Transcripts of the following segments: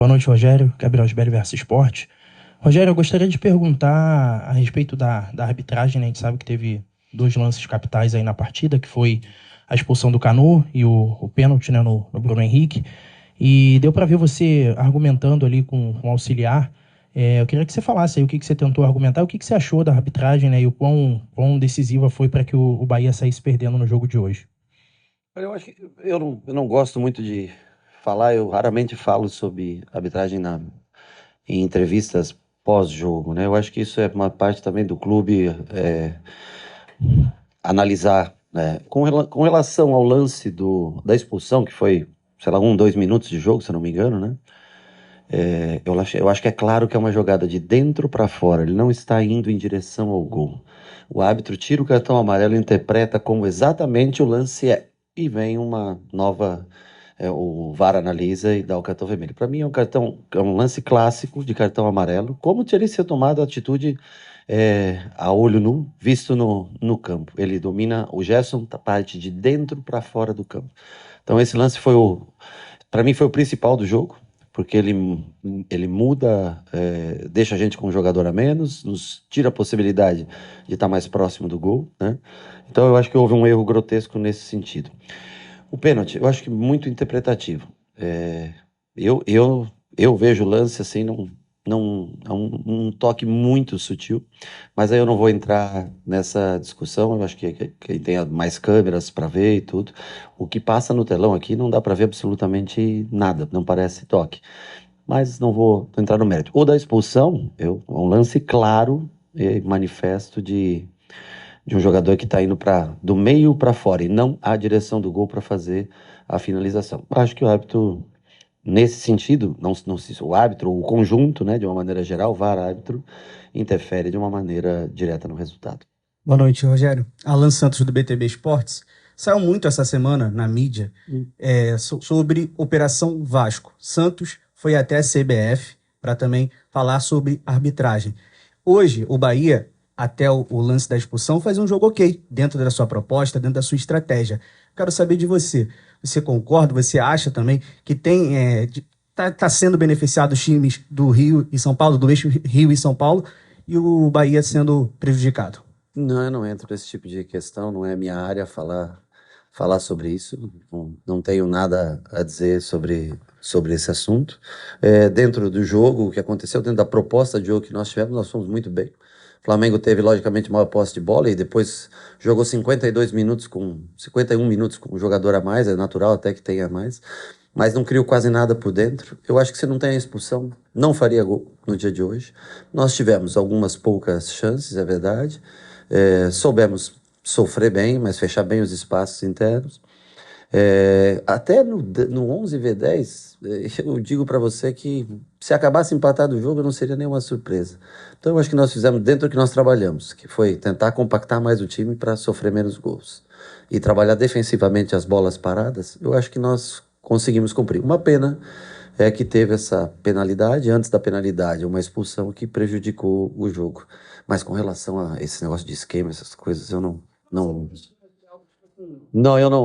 Boa noite, Rogério. Gabriel Sberry versus Sport. Rogério, eu gostaria de perguntar a respeito da arbitragem, né? A gente sabe que teve dois lances capitais aí na partida, que foi a expulsão do Canu e o pênalti, né, no Bruno Henrique. E deu para ver você argumentando ali com o auxiliar. Eu queria que você falasse aí o que você tentou argumentar, o que você achou da arbitragem, né, e o quão decisiva foi para que o Bahia saísse perdendo no jogo de hoje. Olha, eu acho que eu não gosto muito de falar, eu raramente falo sobre arbitragem em entrevistas pós-jogo, né? Eu acho que isso é uma parte também do clube analisar, né? Com relação ao lance da expulsão, que foi, sei lá, 2 minutos de jogo, se eu não me engano, né? Eu acho que é claro que é uma jogada de dentro para fora, ele não está indo em direção ao gol. O árbitro tira o cartão amarelo e interpreta como exatamente o lance é. E vem uma nova. O VAR analisa e dá o cartão vermelho. Para mim é um lance clássico de cartão amarelo, como teria sido tomada a atitude a olho nu, visto no campo. Ele domina o Gerson, parte de dentro para fora do campo. Então esse lance para mim foi o principal do jogo, porque ele muda, deixa a gente com um jogador a menos, nos tira a possibilidade de estar mais próximo do gol, né? Então eu acho que houve um erro grotesco nesse sentido. O pênalti, eu acho que muito interpretativo. Eu vejo o lance assim, é um toque muito sutil, mas aí eu não vou entrar nessa discussão. Eu acho que tem mais câmeras para ver e tudo. O que passa no telão aqui não dá para ver absolutamente nada, não parece toque. Mas não vou entrar no mérito. O da expulsão, é um lance claro e manifesto de um jogador que está indo do meio para fora e não a direção do gol para fazer a finalização. Acho que o árbitro, nesse sentido, não sei se o árbitro, o conjunto, né, de uma maneira geral, o VAR árbitro, interfere de uma maneira direta no resultado. Boa noite, Rogério. Alan Santos, do BTB Esportes. Saiu muito essa semana na mídia sobre Operação Vasco. Santos foi até a CBF para também falar sobre arbitragem. Hoje, o Bahia, até o lance da expulsão, faz um jogo ok, dentro da sua proposta, dentro da sua estratégia. Quero saber de você. Você concorda? Você acha também que tá sendo beneficiado os times do Rio e São Paulo, do eixo Rio e São Paulo, e o Bahia sendo prejudicado? Não, eu não entro nesse tipo de questão, não é minha área falar sobre isso, não tenho nada a dizer sobre esse assunto. Dentro do jogo, o que aconteceu, dentro da proposta de jogo que nós tivemos, nós fomos muito bem. O Flamengo teve, logicamente, maior posse de bola e depois jogou 51 minutos com um jogador a mais, é natural até que tenha mais, mas não criou quase nada por dentro. Eu acho que se não tem a expulsão, não faria gol no dia de hoje. Nós tivemos algumas poucas chances, é verdade. Soubemos sofrer bem, mas fechar bem os espaços internos. Até no 11v10, eu digo para você que se acabasse empatado o jogo, não seria nenhuma surpresa. Então eu acho que nós fizemos dentro do que nós trabalhamos, que foi tentar compactar mais o time para sofrer menos gols. E trabalhar defensivamente as bolas paradas, eu acho que nós conseguimos cumprir. Uma pena é que teve essa penalidade, antes da penalidade, uma expulsão que prejudicou o jogo. Mas com relação a esse negócio de esquema, essas coisas,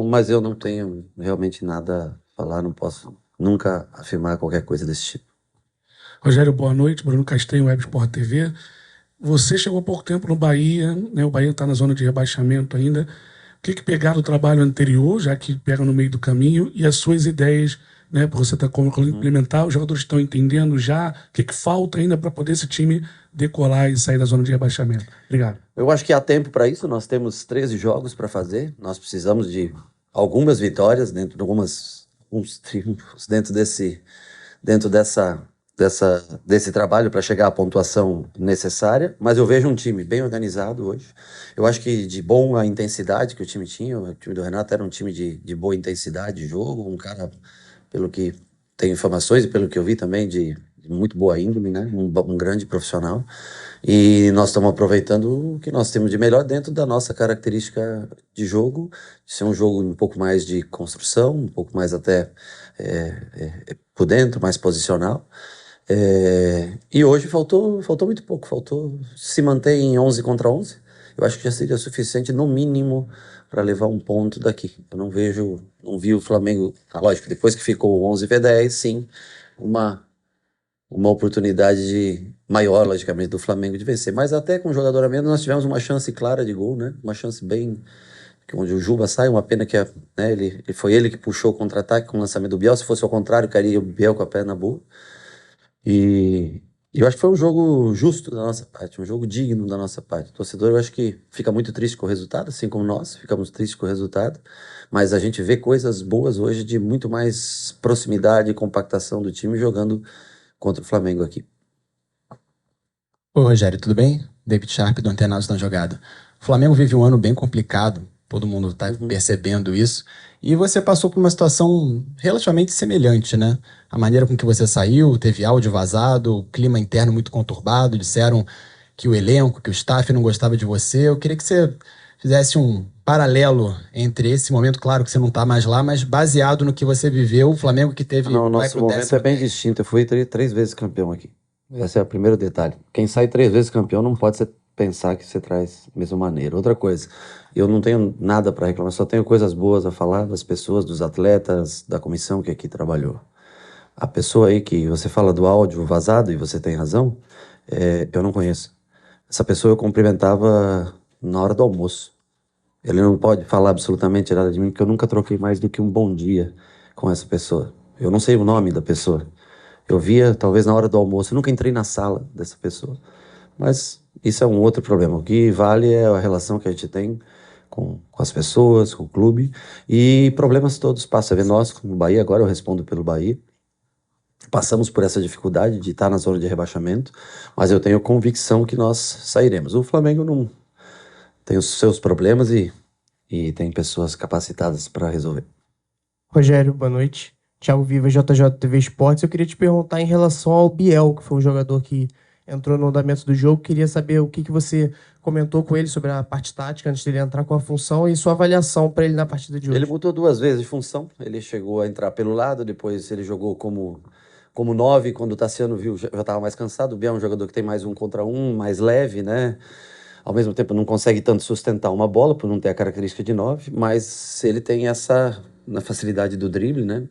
mas eu não tenho realmente nada a falar, não posso nunca afirmar qualquer coisa desse tipo. Rogério, boa noite. Bruno Castanho, Web Sport TV. Você chegou há pouco tempo no Bahia, né? O Bahia está na zona de rebaixamento ainda. O que pegaram do trabalho anterior, já que pega no meio do caminho, e as suas ideias, né? Para você estar como implementar, os jogadores estão entendendo já o que falta ainda para poder esse time decolar e sair da zona de rebaixamento. Obrigado. Eu acho que há tempo para isso, nós temos 13 jogos para fazer, nós precisamos de algumas vitórias, uns triunfos dentro desse trabalho para chegar à pontuação necessária, mas eu vejo um time bem organizado hoje. Eu acho que de boa intensidade que o time tinha, o time do Renato era um time de boa intensidade de jogo, um cara, pelo que tenho informações e pelo que eu vi também, de muito boa índole, né? Um grande profissional. E nós estamos aproveitando o que nós temos de melhor dentro da nossa característica de jogo, de ser um jogo um pouco mais de construção, um pouco mais até por dentro, mais posicional. E hoje faltou muito pouco, faltou se manter em 11 contra 11. Eu acho que já seria suficiente, no mínimo, para levar um ponto daqui. Eu não vi o Flamengo, lógico, depois que ficou 11v10, sim, uma uma oportunidade maior, logicamente, do Flamengo de vencer. Mas até com um jogador a menos, nós tivemos uma chance clara de gol, né? Uma chance bem onde o Juba sai, uma pena que né, foi ele que puxou o contra-ataque com o lançamento do Biel. Se fosse ao contrário, cairia o Biel com a perna boa. E eu acho que foi um jogo justo da nossa parte, um jogo digno da nossa parte. O torcedor, eu acho que fica muito triste com o resultado, assim como nós ficamos tristes com o resultado, mas a gente vê coisas boas hoje de muito mais proximidade e compactação do time jogando contra o Flamengo aqui. Oi, Rogério, tudo bem? David Sharp, do Antenados na Jogada. O Flamengo vive um ano bem complicado, todo mundo está percebendo isso, e você passou por uma situação relativamente semelhante, né? A maneira com que você saiu, teve áudio vazado, o clima interno muito conturbado, disseram que o elenco, que o staff não gostava de você. Eu queria que você fizesse um paralelo entre esse momento, claro que você não está mais lá, mas baseado no que você viveu, o Flamengo que teve... Não, o vai nosso pro momento é bem 10º. distinto. Eu fui três vezes campeão aqui. Esse é o primeiro detalhe. Quem sai três vezes campeão não pode pensar que você traz da mesma maneira. Outra coisa, eu não tenho nada para reclamar, só tenho coisas boas a falar das pessoas, dos atletas, da comissão que aqui trabalhou. A pessoa aí que você fala do áudio vazado, e você tem razão, eu não conheço. Essa pessoa eu cumprimentava na hora do almoço. Ele não pode falar absolutamente nada de mim, porque eu nunca troquei mais do que um bom dia com essa pessoa. Eu não sei o nome da pessoa. Eu via, talvez, na hora do almoço. Eu nunca entrei na sala dessa pessoa. Mas isso é um outro problema. O que vale é a relação que a gente tem com as pessoas, com o clube. E problemas todos passam. Você vê nós, como Bahia, agora eu respondo pelo Bahia. Passamos por essa dificuldade de estar na zona de rebaixamento, mas eu tenho convicção que nós sairemos. O Flamengo não tem os seus problemas e tem pessoas capacitadas para resolver. Rogério, boa noite. Thiago Viva, JJTV Esportes. Eu queria te perguntar em relação ao Biel, que foi um jogador que entrou no andamento do jogo. Queria saber o que você comentou com ele sobre a parte tática antes dele entrar com a função e sua avaliação para ele na partida de hoje. Ele mudou duas vezes de função. Ele chegou a entrar pelo lado, depois ele jogou como 9, quando o Tassiano viu, já estava mais cansado. O Biel é um jogador que tem mais 1 contra 1, mais leve, né? Ao mesmo tempo não consegue tanto sustentar uma bola, por não ter a característica de 9, mas ele tem essa na facilidade do drible, né?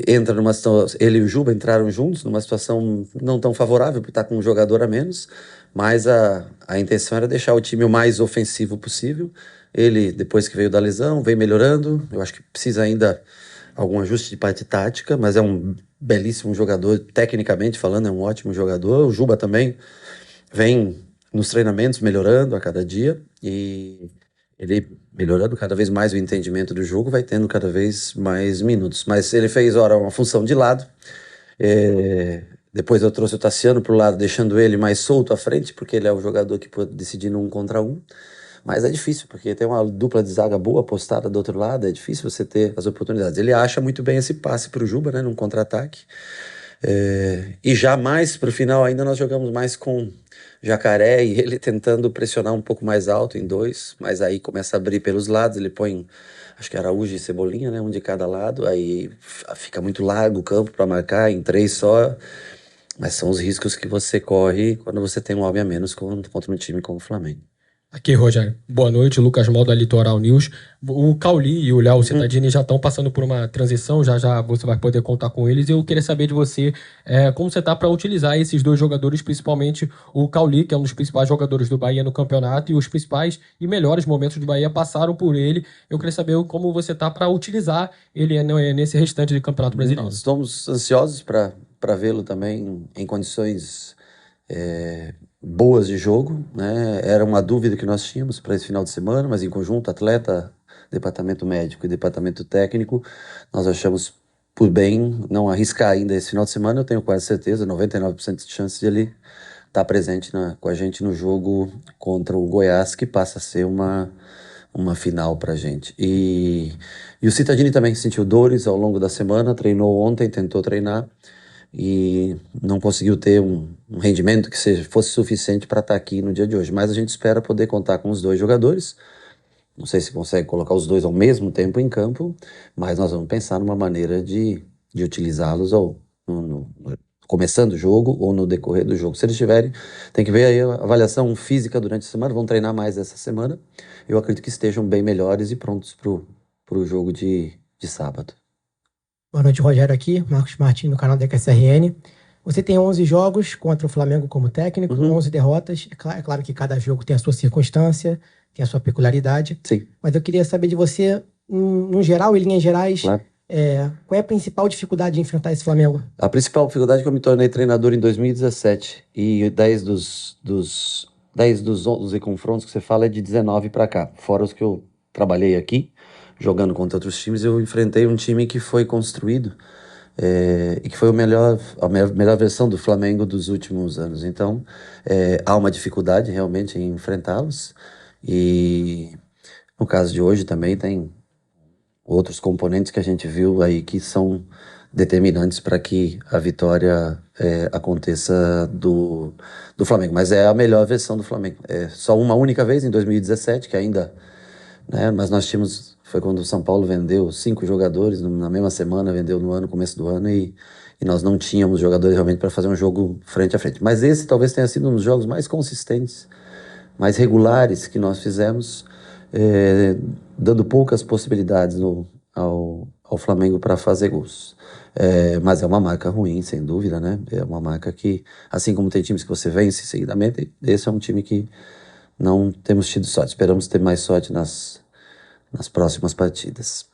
Entra numa situação, ele e o Juba entraram juntos numa situação não tão favorável, por estar com um jogador a menos, mas a intenção era deixar o time o mais ofensivo possível. Ele, depois que veio da lesão, vem melhorando. Eu acho que precisa ainda algum ajuste de parte tática, mas é um belíssimo jogador, tecnicamente falando, é um ótimo jogador. O Juba também vem nos treinamentos melhorando a cada dia, e ele melhorando cada vez mais o entendimento do jogo, vai tendo cada vez mais minutos. Mas ele fez, uma função de lado. Depois eu trouxe o Tassiano para o lado, deixando ele mais solto à frente, porque ele é o jogador que pode decidir no 1 contra 1. Mas é difícil, porque tem uma dupla de zaga boa postada do outro lado, é difícil você ter as oportunidades. Ele acha muito bem esse passe para o Juba, né, num contra-ataque. E já mais para o final ainda nós jogamos mais com Jacaré e ele tentando pressionar um pouco mais alto em 2, mas aí começa a abrir pelos lados, ele põe, acho que Araújo e Cebolinha, né, um de cada lado, aí fica muito largo o campo para marcar em 3 só, mas são os riscos que você corre quando você tem um homem a menos contra um time como o Flamengo. Aqui, Rogério. Boa noite, Lucas Mal da Litoral News. O Cauli e o Léo Cittadini já estão passando por uma transição, já você vai poder contar com eles. Eu queria saber de você como você está para utilizar esses dois jogadores, principalmente o Cauli, que é um dos principais jogadores do Bahia no campeonato, e os principais e melhores momentos do Bahia passaram por ele. Eu queria saber como você está para utilizar ele nesse restante de Campeonato Brasileiro. Nós estamos ansiosos para vê-lo também em condições boas de jogo, né? Era uma dúvida que nós tínhamos para esse final de semana, mas em conjunto, atleta, departamento médico e departamento técnico, nós achamos por bem não arriscar ainda esse final de semana. Eu tenho quase certeza, 99% de chance de ele estar presente com a gente no jogo contra o Goiás, que passa a ser uma final pra gente. E o Cittadini também sentiu dores ao longo da semana, treinou ontem, tentou treinar, e não conseguiu ter um rendimento que fosse suficiente para estar aqui no dia de hoje. Mas a gente espera poder contar com os dois jogadores. Não sei se consegue colocar os dois ao mesmo tempo em campo, mas nós vamos pensar numa maneira de utilizá-los ou começando o jogo ou no decorrer do jogo. Se eles tiverem, tem que ver aí a avaliação física durante a semana, vão treinar mais essa semana. Eu acredito que estejam bem melhores e prontos para o jogo de sábado. Boa noite, Rogério aqui, Marcos Martins, no canal da EQSRN. Você tem 11 jogos contra o Flamengo como técnico, 11 derrotas. É claro que cada jogo tem a sua circunstância, tem a sua peculiaridade. Sim. Mas eu queria saber de você, no geral, em linhas gerais, Claro. Qual é a principal dificuldade de enfrentar esse Flamengo? A principal dificuldade é que eu me tornei treinador em 2017 e 10 dos 11 confrontos que você fala é de 19 para cá. Fora os que eu trabalhei aqui, jogando contra outros times, eu enfrentei um time que foi construído e que foi a melhor versão do Flamengo dos últimos anos. Então, há uma dificuldade realmente em enfrentá-los. E no caso de hoje também tem outros componentes que a gente viu aí que são determinantes para que a vitória aconteça do Flamengo. Mas é a melhor versão do Flamengo. É só uma única vez em 2017, que ainda, né, mas nós tínhamos, foi quando o São Paulo vendeu 5 jogadores na mesma semana, vendeu no começo do ano, e nós não tínhamos jogadores realmente para fazer um jogo frente a frente. Mas esse talvez tenha sido um dos jogos mais consistentes, mais regulares que nós fizemos, dando poucas possibilidades ao Flamengo para fazer gols. Mas é uma marca ruim, sem dúvida, né? É uma marca que, assim como tem times que você vence seguidamente, esse é um time que não temos tido sorte. Esperamos ter mais sorte nas próximas partidas.